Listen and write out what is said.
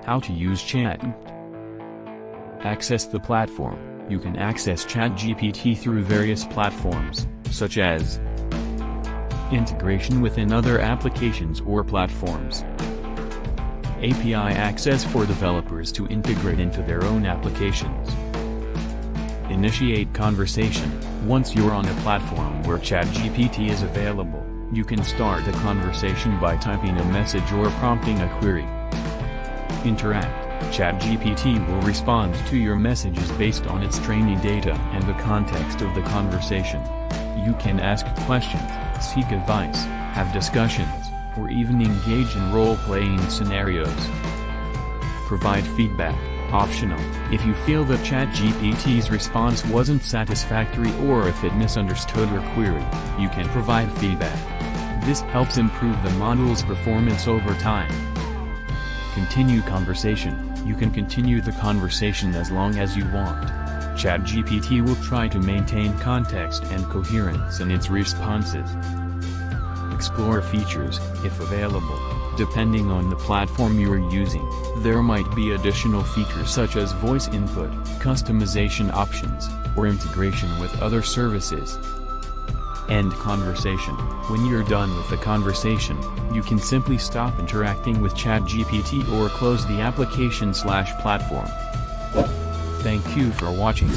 How to use Chat. Access the platform. You can access ChatGPT through various platforms, such as integration within other applications or platforms, API access for developers to integrate into their own applications, initiate conversation. Once you're on a platform where ChatGPT is available, you can start a conversation by typing a message or prompting a query. Interact. ChatGPT will respond to your messages based on its training data and the context of the conversation. You can ask questions, seek advice, have discussions, or even engage in role-playing scenarios. Provide feedback. Optional. If you feel that ChatGPT's response wasn't satisfactory or if it misunderstood your query, you can provide feedback. This helps improve the model's performance over time. Continue conversation. You can continue the conversation as long as you want. ChatGPT will try to maintain context and coherence in its responses. Explore features, if available. Depending on the platform you are using, there might be additional features such as voice input, customization options, or integration with other services. End conversation. When you're done with the conversation, you can simply stop interacting with ChatGPT or close the application/platform. Thank you for watching.